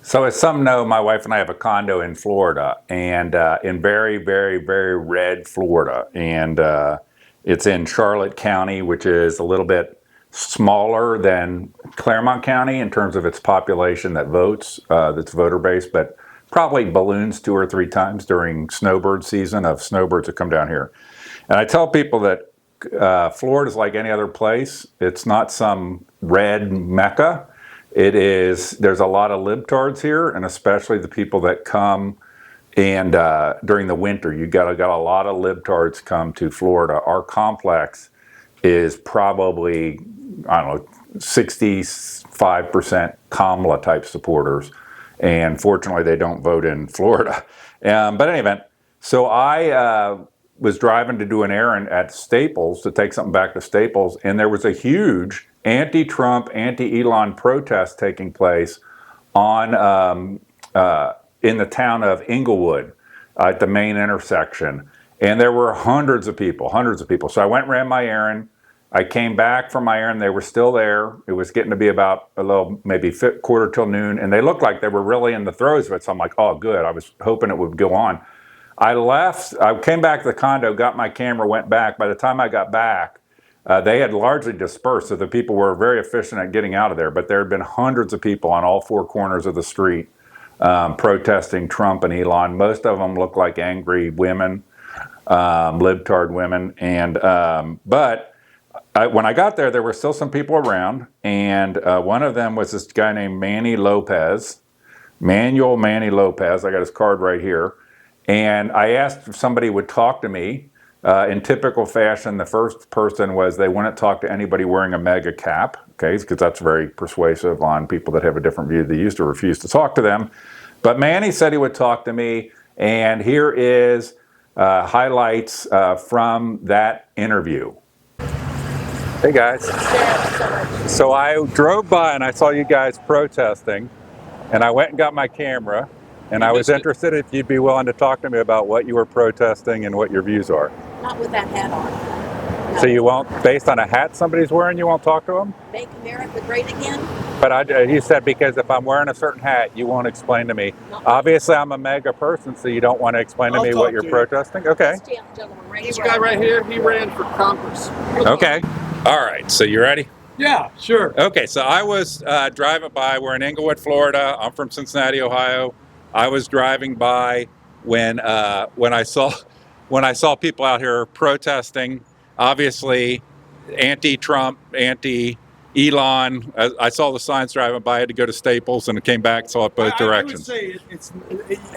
So as some know, my wife and I have a condo in Florida, and in very, very, very red Florida, and it's in Charlotte County, which is a little bit smaller than Claremont County in terms of its population that votes, that's voter based, but probably balloons 2 or 3 times during snowbird season of snowbirds that come down here. And I tell people that Florida is like any other place. It's not some red mecca. It is. There's a lot of libtards here, and especially the people that come and during the winter, you got a lot of libtards come to Florida. Our complex is probably, I don't know, 65% Kamala type supporters, and fortunately, they don't vote in Florida. But in any event, so I was driving to do an errand at Staples to take something back to Staples, and there was a huge anti-Trump, anti-Elon protest taking place on in the town of Inglewood at the main intersection, and there were hundreds of people. So I went and ran my errand. I came back from my errand. They were still there. It was getting to be about a little, maybe quarter till noon, and they looked like they were really in the throes of it. So I'm like, oh, good. I was hoping it would go on. I left. I came back to the condo, got my camera, went back. By the time I got back, they had largely dispersed, so the people were very efficient at getting out of there. But there had been hundreds of people on all four corners of the street protesting Trump and Elon. Most of them looked like angry women, libtard women. And when I got there, there were still some people around, and one of them was this guy named Manny Lopez, Manuel Manny Lopez. I got his card right here. And I asked if somebody would talk to me. In typical fashion, the first person was they wouldn't talk to anybody wearing a MAGA cap, okay, because that's very persuasive on people that have a different view. They used to refuse to talk to them. But Manny said he would talk to me, and here is highlights from that interview. Hey guys. So I drove by and I saw you guys protesting, and I went and got my camera. And I was interested if you'd be willing to talk to me about what you were protesting and what your views are. Not with that hat on. No. So you won't, based on a hat somebody's wearing, you won't talk to them? Make America great again? But you said because if I'm wearing a certain hat, you won't explain to me. Obviously, I'm a MAGA person, so you don't want to explain to me what you're protesting? Okay. This guy right here, he ran for Congress. Okay. All right. So you ready? Yeah, sure. Okay. So I was driving by. We're in Inglewood, Florida. I'm from Cincinnati, Ohio. I was driving by when I saw people out here protesting, obviously anti-Trump, anti-Elon. I saw the signs driving by. I had to go to Staples and came back, saw it both directions. I would say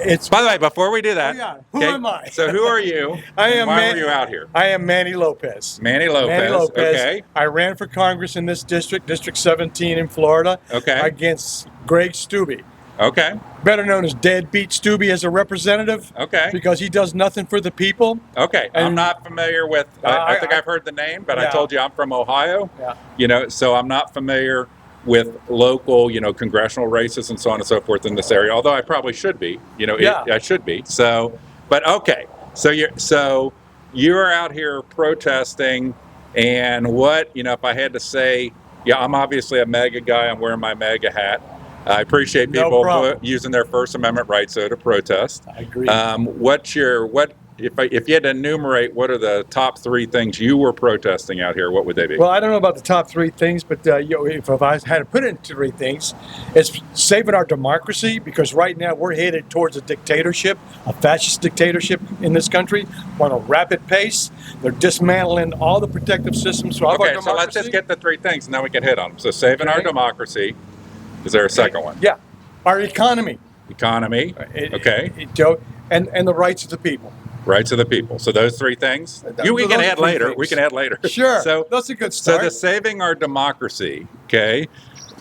it's. By the way, before we do that, who am I? So who are you? I am. Why were you out here? I am Manny Lopez. Manny Lopez. Okay. I ran for Congress in this district, District 17 in Florida. Okay. Against Greg Steube. Okay. Better known as Deadbeat Steube as a representative. Okay. Because he does nothing for the people. Okay. And I'm not familiar with, I think I've heard the name, but I told you I'm from Ohio. Yeah. So I'm not familiar with local, congressional races and so on and so forth in this area, although I probably should be, I should be. So, but okay. So you're out here protesting, and what, if I had to say, I'm obviously a MAGA guy. I'm wearing my MAGA hat. I appreciate people using their First Amendment rights to protest. I agree. If you had to enumerate what are the top three things you were protesting out here, what would they be? Well, I don't know about the top three things, but if I had to put it into three things, it's saving our democracy, because right now we're headed towards a dictatorship, a fascist dictatorship in this country on a rapid pace. They're dismantling all the protective systems of our democracy. So let's just get the three things and then we can hit on them. So saving our democracy. Is there a second one? Yeah. Our economy. Economy. Okay. And the rights of the people. Rights of the people. So those three things. We can add later. We can add later. Sure. So that's a good start. So the saving our democracy. Okay.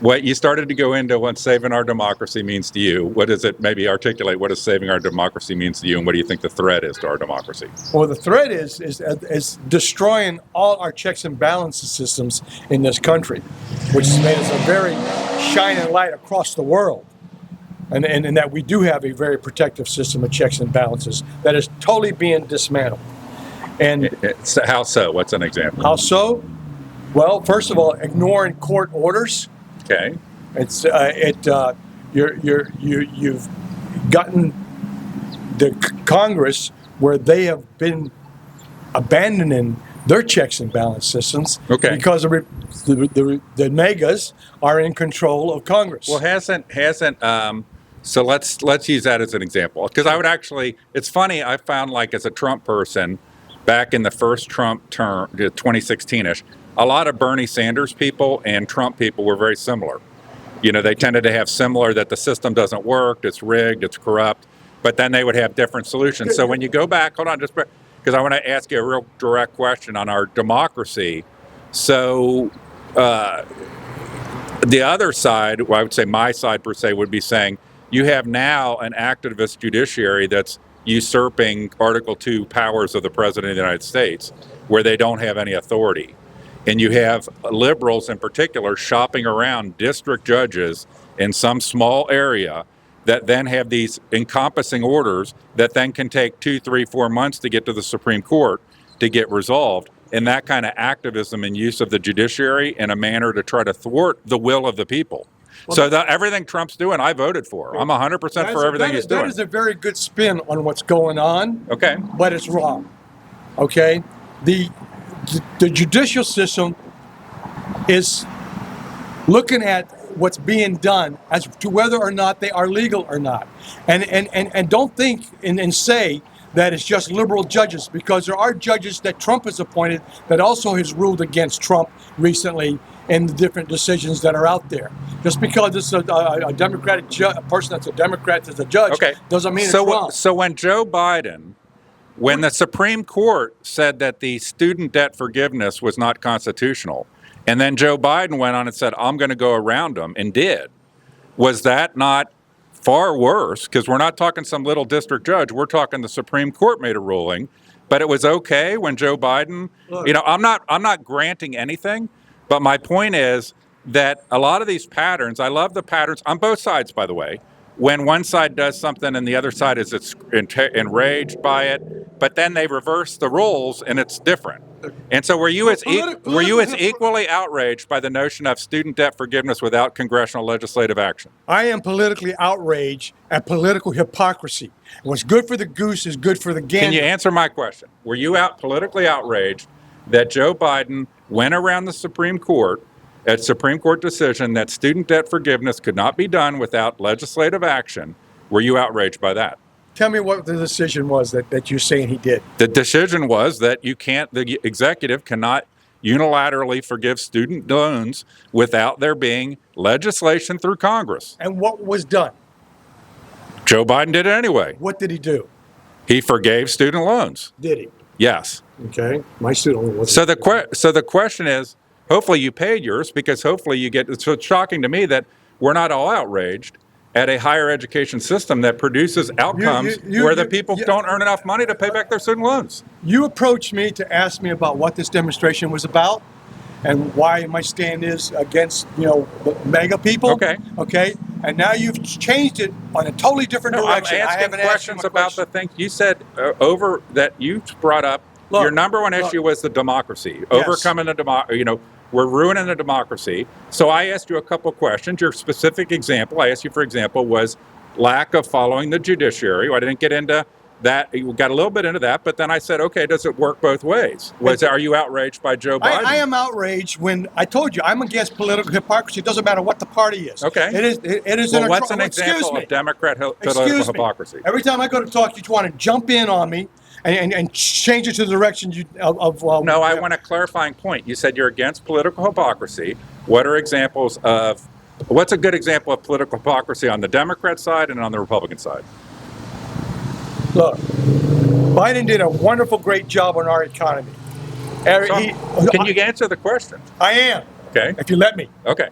What you started to go into what saving our democracy means to you. What does it maybe articulate? What does saving our democracy means to you, and what do you think the threat is to our democracy? Well, the threat is destroying all our checks and balances systems in this country, which has made us a very shining light across the world. And that we do have a very protective system of checks and balances that is totally being dismantled. And how so? What's an example? How so? Well, first of all, ignoring court orders. Okay. you've gotten the Congress where they have been abandoning their checks and balance systems because the megas are in control of Congress. Well, hasn't so let's use that as an example, because I would actually, it's funny, I found, like, as a Trump person back in the first Trump term, 2016ish, a lot of Bernie Sanders people and Trump people were very similar. You know, they tended to have similar, that the system doesn't work, it's rigged, it's corrupt, but then they would have different solutions. So when you go back, hold on, just because I want to ask you a real direct question on our democracy. So the other side, well, I would say my side per se, would be saying you have now an activist judiciary that's usurping Article 2 powers of the President of the United States, where they don't have any authority. And you have liberals in particular shopping around district judges in some small area that then have these encompassing orders that then can take 2, 3, 4 months to get to the Supreme Court to get resolved. And that kind of activism and use of the judiciary in a manner to try to thwart the will of the people. Well, so everything Trump's doing, I voted for. I'm 100% for everything he's doing. That is a very good spin on what's going on. Okay. But it's wrong. Okay? The judicial system is looking at what's being done as to whether or not they are legal or not. And don't think and say that it's just liberal judges, because there are judges that Trump has appointed that also has ruled against Trump recently in the different decisions that are out there. Just because it's a Democratic a person that's a Democrat that's a judge doesn't mean it's wrong. So when Joe Biden, when the Supreme Court said that the student debt forgiveness was not constitutional, and then Joe Biden went on and said, I'm going to go around them, and did, was that not far worse? Because we're not talking some little district judge. We're talking the Supreme Court made a ruling, but it was okay when Joe Biden, you know, I'm not granting anything, but my point is that a lot of these patterns, I love the patterns on both sides, by the way, when one side does something and the other side is enraged by it, but then they reverse the roles and it's different. And so were you as equally outraged by the notion of student debt forgiveness without congressional legislative action? I am politically outraged at political hypocrisy. What's good for the goose is good for the gander. Can you answer my question? Were you politically outraged that Joe Biden went around the Supreme Court, a Supreme Court decision that student debt forgiveness could not be done without legislative action? Were you outraged by that? Tell me what the decision was that you're saying he did. The decision was that the executive cannot unilaterally forgive student loans without there being legislation through Congress. And what was done? Joe Biden did it anyway. What did he do? He forgave student loans. Did he? Yes. Okay. My student loan wasn't. So the question is, hopefully you paid yours, because hopefully you get, it's so shocking to me that we're not all outraged at a higher education system that produces outcomes where the people don't earn enough money to pay back their student loans. You approached me to ask me about what this demonstration was about and why my stand is against, the mega people. Okay. Okay. And now you've changed it on a totally different direction. I'm asking questions about the thing you said that you brought up. Your number one issue was the democracy, overcoming the democracy. We're ruining the democracy. So I asked you a couple questions. Your specific example, I asked you, for example, was lack of following the judiciary. I didn't get into that. We got a little bit into that, but then I said, okay, does it work both ways? Are you outraged by Joe Biden? I am outraged when I told you I'm against political hypocrisy. It doesn't matter what the party is. Okay. It is. Well, what's an example of Democrat political hypocrisy? Every time I go to talk, you want to jump in on me and change it to the direction of No, I want a clarifying point. You said you're against political hypocrisy. What's a good example of political hypocrisy on the Democrat side and on the Republican side? Look, Biden did a wonderful, great job on our economy. Can you answer the question? I am. Okay. If you let me. Okay.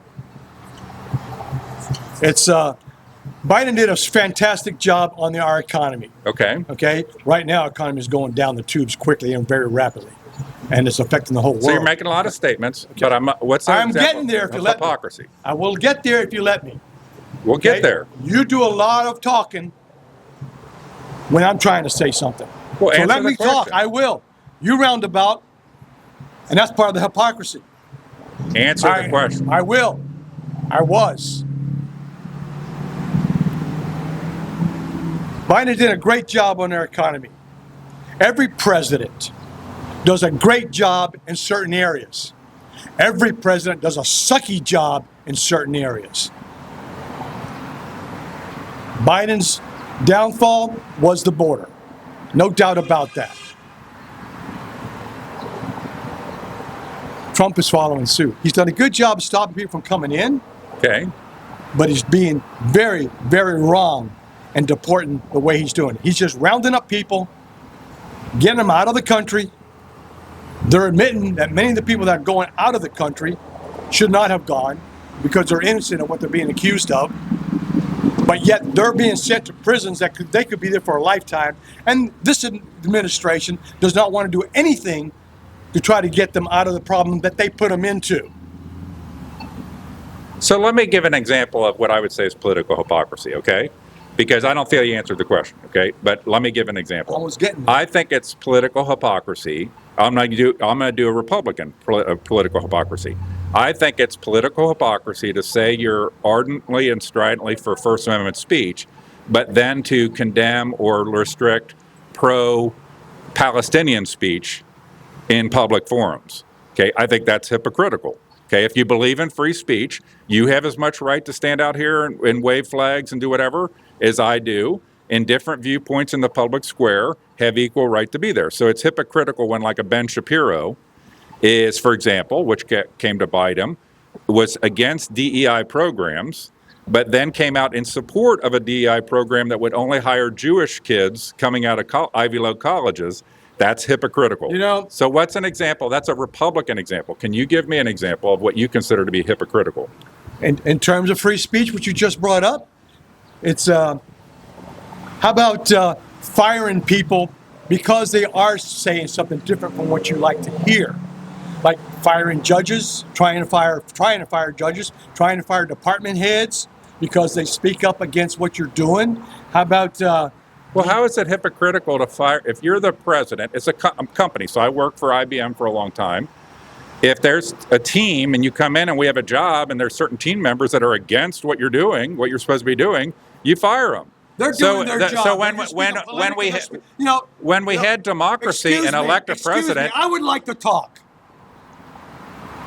It's Biden did a fantastic job on our economy. Okay. Okay. Right now, our economy is going down the tubes quickly and very rapidly, and it's affecting the whole world. So you're making a lot of statements, but I'm getting there if you let hypocrisy? Me. I will get there if you let me. We'll get there. You do a lot of talking when I'm trying to say something. Well, so let me talk. I will. You roundabout, and that's part of the hypocrisy. Answer the question. I will. I was. Biden did a great job on our economy. Every president does a great job in certain areas. Every president does a sucky job in certain areas. Biden's downfall was the border. No doubt about that. Trump is following suit. He's done a good job of stopping people from coming in, Okay. but he's being very, very wrong and deporting the way he's doing it. He's just rounding up people, getting them out of the country. They're admitting that many of the people that are going out of the country should not have gone because they're innocent of what they're being accused of. But yet they're being sent to prisons that they could be there for a lifetime. And this administration does not want to do anything to try to get them out of the problem that they put them into. So let me give an example of what I would say is political hypocrisy, okay? Because I don't feel you answered the question, okay? But let me give an example. I was getting there. I think it's political hypocrisy. I'm going to do a Republican political hypocrisy. I think it's political hypocrisy to say you're ardently and stridently for First Amendment speech, but then to condemn or restrict pro-Palestinian speech in public forums. Okay, I think that's hypocritical. Okay, if you believe in free speech, you have as much right to stand out here and wave flags and do whatever as I do. And different viewpoints in the public square have equal right to be there. So it's hypocritical when, like, a Ben Shapiro is, for example, which came to bite him, was against DEI programs, but then came out in support of a DEI program that would only hire Jewish kids coming out of Ivy League colleges. That's hypocritical. You know, so what's an example? That's a Republican example. Can you give me an example of what you consider to be hypocritical? in terms of free speech, which you just brought up, it's how about firing people because they are saying something different from what you like to hear? Like firing judges, trying to fire judges, trying to fire department heads because they speak up against what you're doing. How about well, how is it hypocritical to fire? If you're the president, it's a company, so I worked for IBM for a long time. If there's a team and you come in and we have a job and there's certain team members that are against what you're doing, what you're supposed to be doing, you fire them. They're doing their job. So when we had democracy and elect a president, I would like to talk.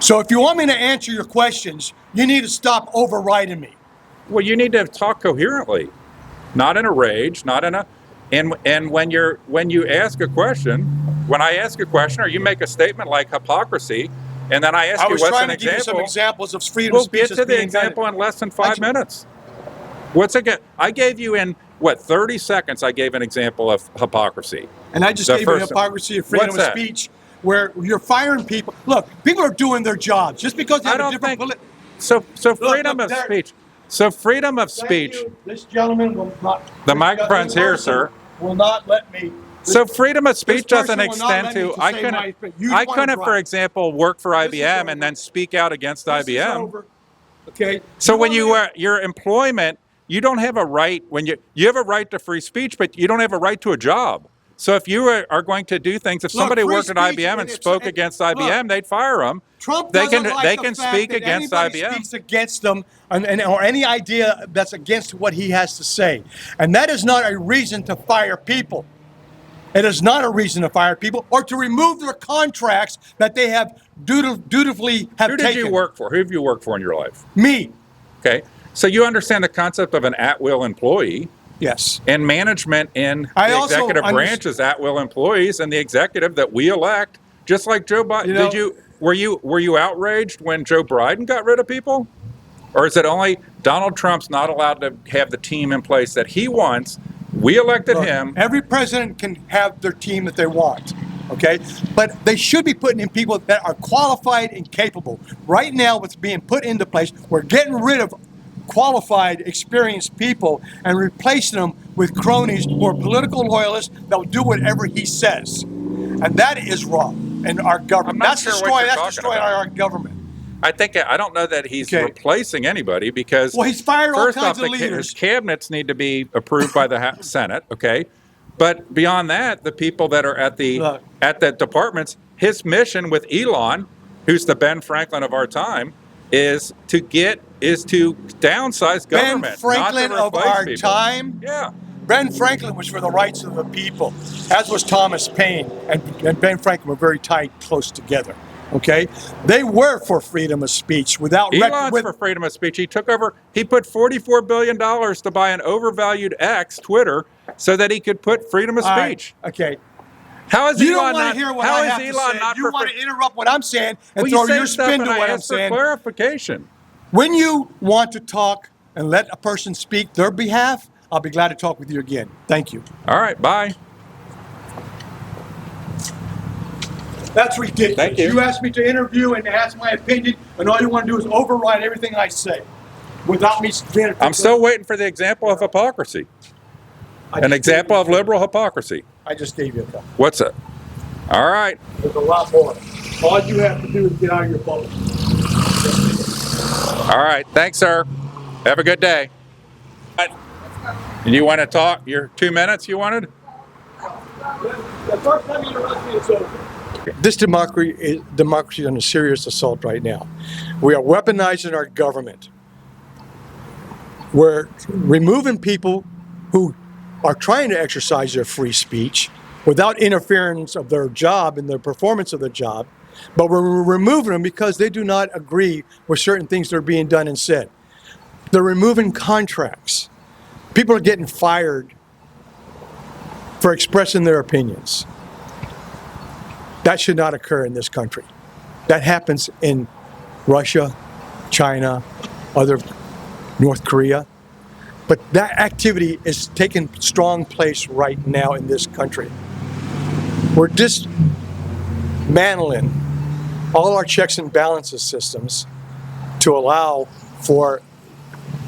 So if you want me to answer your questions, you need to stop overriding me. well, you need to talk coherently, not in a rage, not in a. And when you ask a question, when I ask a question or you make a statement like hypocrisy, and then I ask you what's an example. I was trying to give you some examples of freedom of speech. We'll get to the example in less than 5 minutes. What's again? I gave you in 30 seconds. I gave an example of hypocrisy. And I just gave you hypocrisy of freedom of speech, where you're firing people. Look, people are doing their jobs just because they have a different. So freedom of speech. So freedom of speech. This gentleman will not. The microphone's here, sir. Will not let me. So freedom of speech doesn't extend to. I couldn't, for example, work for IBM and then speak out against IBM. Okay. So when your employment, you don't have a right when you have a right to free speech, but you don't have a right to a job. So if you are going to do things, if somebody worked at IBM and spoke against IBM, they'd fire them. Trump they doesn't can speak against IBM. Speaks against them, or any idea that's against what he has to say, and that is not a reason to fire people. It is not a reason to fire people or to remove their contracts that they have dutifully have taken. Who did you work for? Who have you worked for in your life? Me. Okay, so you understand the concept of an at-will employee. Yes. And management in the executive branch is at-will employees, and the executive that we elect, just like Joe Biden. Were you outraged when Joe Biden got rid of people? Or is it only Donald Trump's not allowed to have the team in place that he wants? We elected him. Every president can have their team that they want, okay? But they should be putting in people that are qualified and capable. Right now, what's being put into place, we're getting rid of qualified, experienced people and replacing them with cronies who are political loyalists that will do whatever he says. And that is wrong in our government. That's destroying our government. I don't know that he's replacing anybody because he's fired all kinds of leaders. His cabinets need to be approved by the Senate, okay? But beyond that, the people that are at the departments, his mission with Elon, who's the Ben Franklin of our time, is to downsize government. Ben Franklin of our time? Yeah. Ben Franklin was for the rights of the people, as was Thomas Paine, and Ben Franklin were very tight, close together. Okay, they were for freedom of speech without Elon's for freedom of speech. He took over. He put $44 billion to buy an overvalued X, Twitter, so that he could put freedom of speech. Okay. How is You don't Elon want not? to hear what How I is have to Elon say. not You for? want to interrupt what I'm saying and Well, throw you say your stuff spin to and I what I'm ask for saying. clarification. When you want to talk and let a person speak their behalf, I'll be glad to talk with you again. Thank you. All right, bye. That's ridiculous. Thank you. You asked me to interview and ask my opinion, and all you want to do is override everything I say without me being. I'm still waiting for the example of hypocrisy. An example of liberal hypocrisy. I just gave you a couple. What's it? All right. There's a lot more. All you have to do is get out of your bubble. All right. Thanks, sir. Have a good day. You want to talk? Your 2 minutes you wanted? The first time you interrupt me, it's over. This democracy is under serious assault right now. We are weaponizing our government. We're removing people who are trying to exercise their free speech without interference of their job and their performance of their job, but we're removing them because they do not agree with certain things that are being done and said. They're removing contracts. People are getting fired for expressing their opinions. That should not occur in this country. That happens in Russia, China, North Korea. But that activity is taking strong place right now in this country. We're dismantling all our checks and balances systems to allow for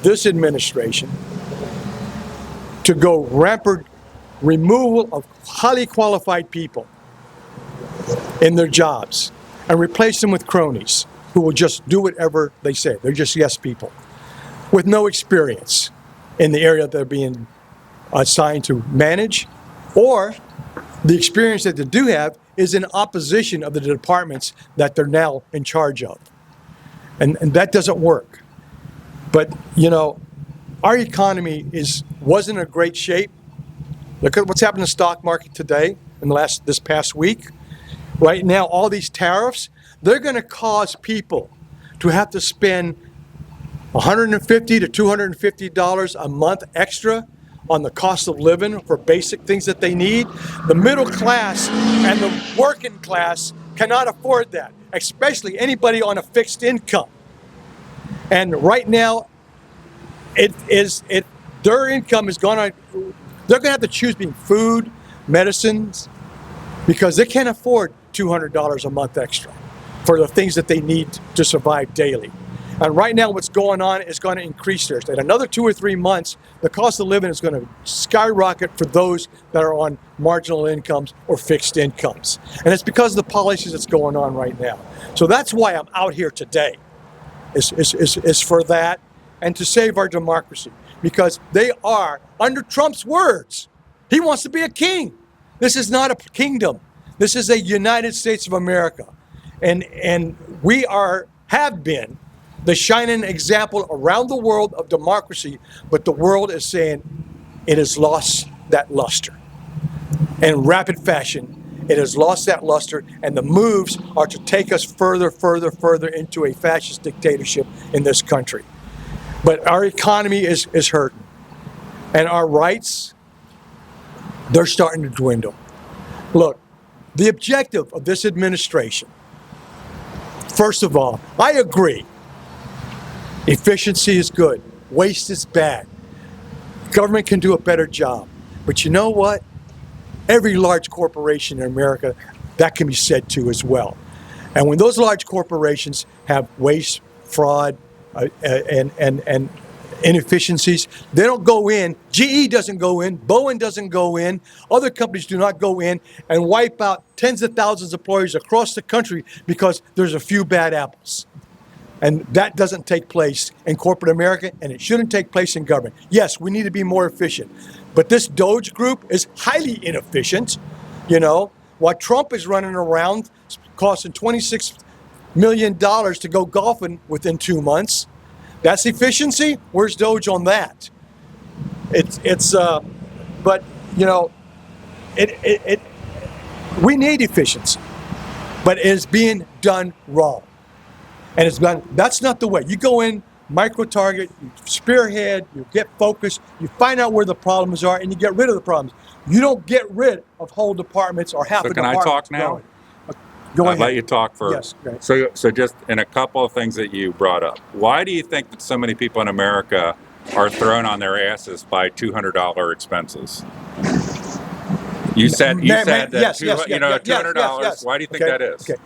this administration to go rampant removal of highly qualified people in their jobs and replace them with cronies who will just do whatever they say. They're just yes people with no experience in the area they're being assigned to manage, or the experience that they do have is in opposition of the departments that they're now in charge of. And that doesn't work. But, you know, our economy wasn't in great shape. Look at what's happened in the stock market today in this past week. Right now, all these tariffs, they're going to cause people to have to spend $150 to $250 a month extra on the cost of living for basic things that they need. The middle class and the working class cannot afford that, especially anybody on a fixed income. And right now, their income is they're going to have to choose between food, medicines, because they can't afford $200 a month extra for the things that they need to survive daily. And right now what's going on is going to increase theirs. In another 2 or 3 months, the cost of living is going to skyrocket for those that are on marginal incomes or fixed incomes. And it's because of the policies that's going on right now. So that's why I'm out here today, is for that and to save our democracy. Because they are, under Trump's words, he wants to be a king. This is not a kingdom. This is a United States of America. And we have been the shining example around the world of democracy, but the world is saying it has lost that luster. In rapid fashion, it has lost that luster, and the moves are to take us further into a fascist dictatorship in this country. But our economy is hurting, and our rights, they're starting to dwindle. Look, the objective of this administration, first of all, I agree. Efficiency is good. Waste is bad. Government can do a better job. But you know what? Every large corporation in America, that can be said to as well. And when those large corporations have waste, fraud, and inefficiencies, they don't go in. GE doesn't go in. Boeing doesn't go in. Other companies do not go in and wipe out tens of thousands of employees across the country because there's a few bad apples. And that doesn't take place in corporate America, and it shouldn't take place in government. Yes, we need to be more efficient. But this Doge group is highly inefficient. You know, while Trump is running around costing $26 million to go golfing within 2 months, that's efficiency? Where's Doge on that? but you know, we need efficiency, but it is being done wrong. And it's done, that's not the way. You go in, micro-target, you spearhead, you get focused, you find out where the problems are, and you get rid of the problems. You don't get rid of whole departments or half So a can I department. talk now? Go I'll ahead. let you talk first. Yes, go ahead. So just in a couple of things that you brought up, why do you think that so many people in America are thrown on their asses by $200 expenses? You said that yes, $200. yes. Why do you think Okay, that is? okay.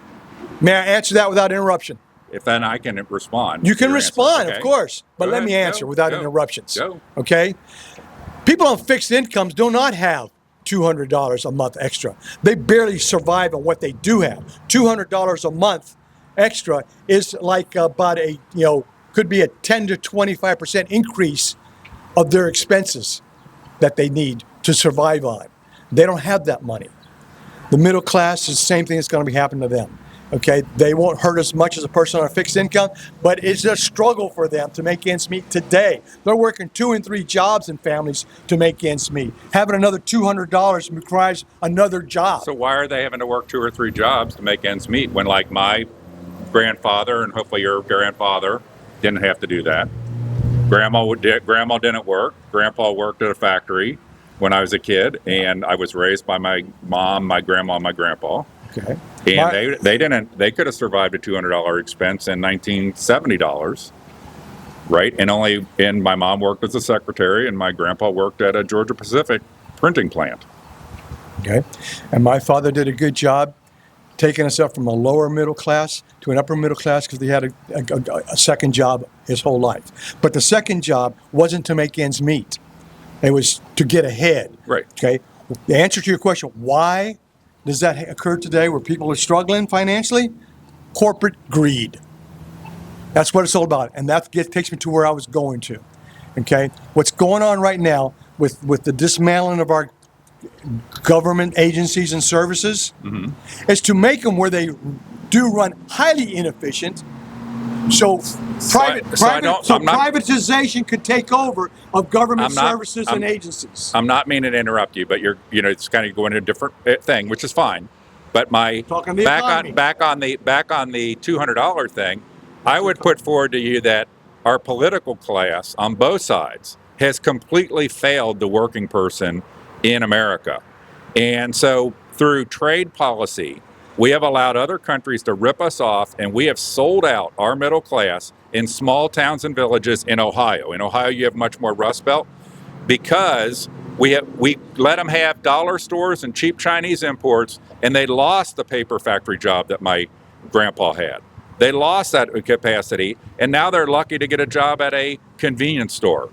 May I answer that without interruption? If then I can respond. You to can your respond, answer. of Okay. course, but Go let me ahead. answer Go. without Go. interruptions. Go. Okay? People on fixed incomes do not have $200 a month extra. They barely survive on what they do have. $200 a month extra is like about could be a 10 to 25% increase of their expenses that they need to survive on. They don't have that money. The middle class is the same thing that's going to be happening to them. Okay, they won't hurt as much as a person on a fixed income, but it's a struggle for them to make ends meet today. They're working 2 and 3 jobs in families to make ends meet. Having another $200 requires another job. So why are they having to work 2 or 3 jobs to make ends meet when, like, my grandfather and hopefully your grandfather didn't have to do that? Grandma didn't work. Grandpa worked at a factory when I was a kid, and I was raised by my mom, my grandma, and my grandpa. Okay. And they could have survived a $200 expense in $1970, right? And my mom worked as a secretary, and my grandpa worked at a Georgia Pacific printing plant. Okay. And my father did a good job taking us up from a lower middle class to an upper middle class because he had a second job his whole life. But the second job wasn't to make ends meet. It was to get ahead. Right. Okay. The answer to your question, why does that occur today where people are struggling financially? Corporate greed. That's what it's all about. And that takes me to where I was going to. Okay. What's going on right now with the dismantling of our government agencies and services is to make them where they do run highly inefficient. So privatization could take over of government services and agencies. I'm not meaning to interrupt you, but it's kind of going to a different thing, which is fine. But back on the $200 thing, I would put forward to you that our political class on both sides has completely failed the working person in America. And so through trade policy, we have allowed other countries to rip us off, and we have sold out our middle class in small towns and villages in Ohio. In Ohio, you have much more Rust Belt because we let them have dollar stores and cheap Chinese imports, and they lost the paper factory job that my grandpa had. They lost that capacity, and now they're lucky to get a job at a convenience store,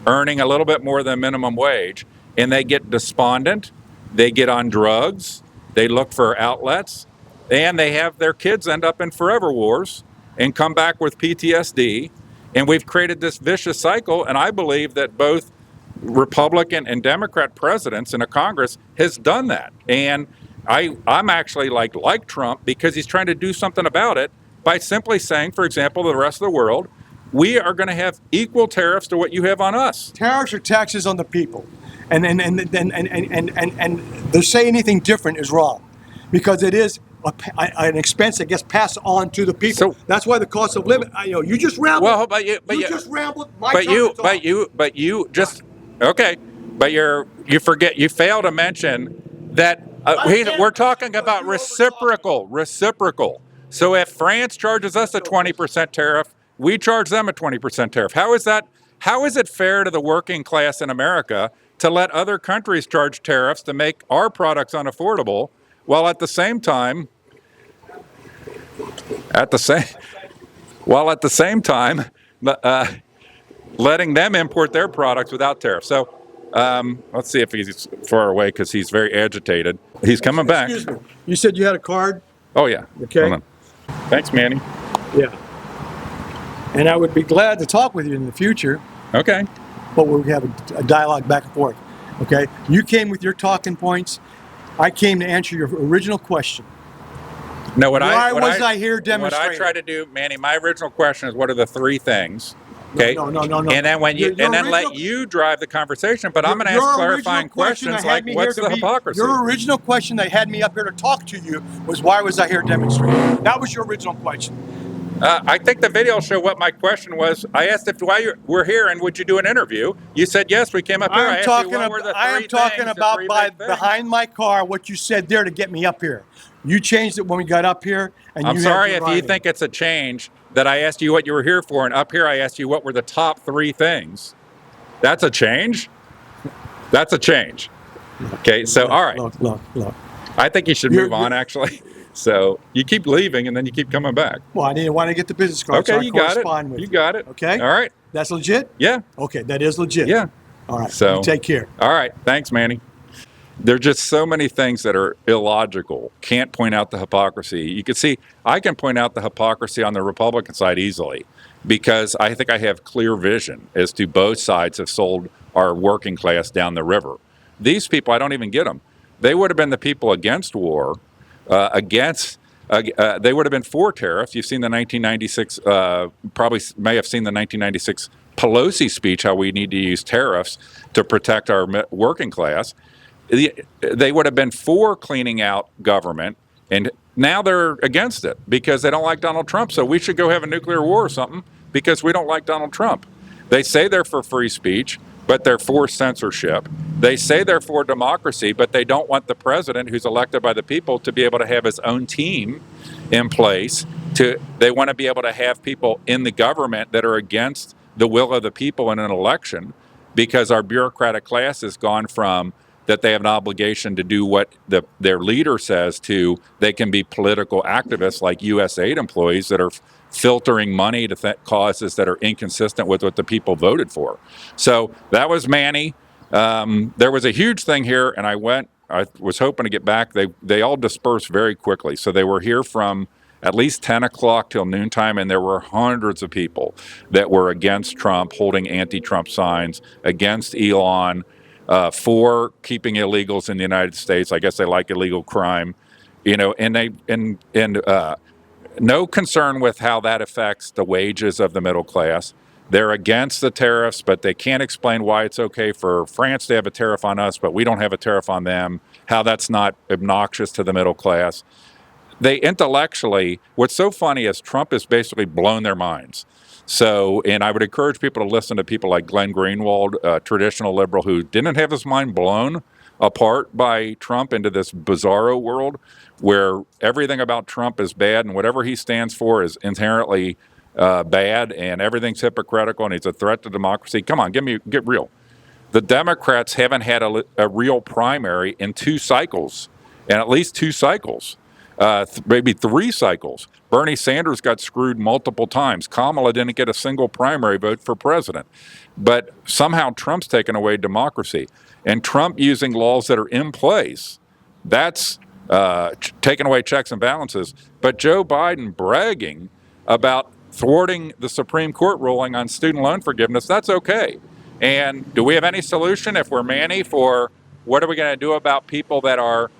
earning a little bit more than minimum wage, and they get despondent, they get on drugs, they look for outlets, and they have their kids end up in forever wars and come back with PTSD. And we've created this vicious cycle, and I believe that both Republican and Democrat presidents in a Congress has done that. And I'm actually like Trump because he's trying to do something about it by simply saying, for example, to the rest of the world, we are going to have equal tariffs to what you have on us. Tariffs are taxes on the people. And to say anything different is wrong, because it is an expense that gets passed on to the people. So, that's why the cost of living. You just rambled. Well, but you fail to mention that we're talking about reciprocal. So if France charges us a 20% tariff, we charge them a 20% tariff. How is that? How is it fair to the working class in America to let other countries charge tariffs to make our products unaffordable, while at the same time, letting them import their products without tariffs? So let's see if he's far away because he's very agitated. He's coming back. Excuse me. You said you had a card? Oh, yeah. Okay. Hold on. Thanks, Manny. Yeah. And I would be glad to talk with you in the future. Okay. But we'll have a dialogue back and forth. Okay? You came with your talking points. I came to answer your original question. No, Why was I here demonstrating? What I try to do, Manny, my original question is, what are the 3 things Okay. No. And then when you Your let original- you drive the conversation, but I'm going to Your ask original clarifying question questions that had like, me what's here the to be- hypocrisy? Your original question that had me up here to talk to you was, why was I here demonstrating? That was your original question. I think the video will show what my question was. I asked if why you were here and would you do an interview. You said yes. We came up here. I asked you what were the three big things. Behind my car what you said there to get me up here. You changed it when we got up here, and I'm you sorry had if your you writing. think it's a change that I asked you what you were here for, and up here I asked you what were the top 3 things. That's a change. That's a change. Okay, so all right. Look. I think you should move on, actually. So you keep leaving and then you keep coming back. Well, I didn't want to get the business card, so Okay, I you got it. correspond with You got it. Okay? All right. That's legit? Yeah. Okay, that is legit. Yeah. All right, So you take care. All right. Thanks, Manny. There's just so many things that are illogical. Can't point out the hypocrisy. You can see I can point out the hypocrisy on the Republican side easily because I think I have clear vision as to both sides have sold our working class down the river. These people, I don't even get them. They would have been the people against war, they would have been for tariffs. You've seen the 1996, probably may have seen the 1996 Pelosi speech, how we need to use tariffs to protect our working class. They would have been for cleaning out government, and now they're against it because they don't like Donald Trump. So we should go have a nuclear war or something because we don't like Donald Trump. They say they're for free speech, but they're for censorship. They say they're for democracy, but they don't want the president who's elected by the people to be able to have his own team in place. They want to be able to have people in the government that are against the will of the people in an election because our bureaucratic class has gone from that they have an obligation to do what their leader says to they can be political activists like U.S. aid employees that are filtering money to causes that are inconsistent with what the people voted for. So that was Manny. There was a huge thing here, and I was hoping to get back. They all dispersed very quickly. So they were here from at least 10 o'clock till noontime, and there were hundreds of people that were against Trump, holding anti-Trump signs, against Elon, for keeping illegals in the United States. I guess they like illegal crime, and no concern with how that affects the wages of the middle class. They're against the tariffs, but they can't explain why it's okay for France to have a tariff on us, but we don't have a tariff on them, how that's not obnoxious to the middle class. They intellectually, what's so funny is Trump has basically blown their minds. So, and I would encourage people to listen to people like Glenn Greenwald, a traditional liberal who didn't have his mind blown apart by Trump into this bizarro world where everything about Trump is bad and whatever he stands for is inherently bad and everything's hypocritical and he's a threat to democracy. Come on, get real. The Democrats haven't had a real primary in 2 cycles, and at least 2 cycles. Maybe 3 cycles. Bernie Sanders got screwed multiple times. Kamala didn't get a single primary vote for president. But somehow Trump's taken away democracy. And Trump using laws that are in place, that's taking away checks and balances. But Joe Biden bragging about thwarting the Supreme Court ruling on student loan forgiveness, that's okay. And do we have any solution if we're Manny for what are we going to do about people that are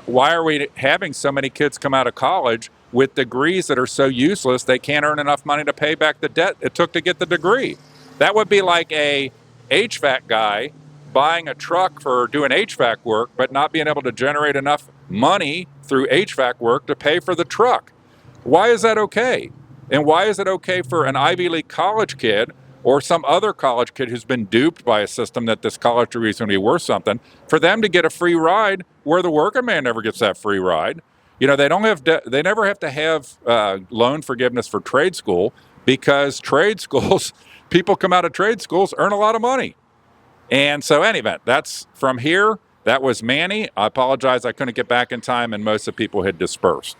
why are we having so many kids come out of college with degrees that are so useless they can't earn enough money to pay back the debt it took to get the degree? That would be like a HVAC guy buying a truck for doing HVAC work, but not being able to generate enough money through HVAC work to pay for the truck. Why is that okay? And why is it okay for an Ivy League college kid or some other college kid who's been duped by a system that this college degree is going to be worth something, for them to get a free ride where the working man never gets that free ride? They never have to have loan forgiveness for trade school because trade schools, people come out of trade schools, earn a lot of money. And so anyway, that's from here. That was Manny. I apologize I couldn't get back in time and most of the people had dispersed.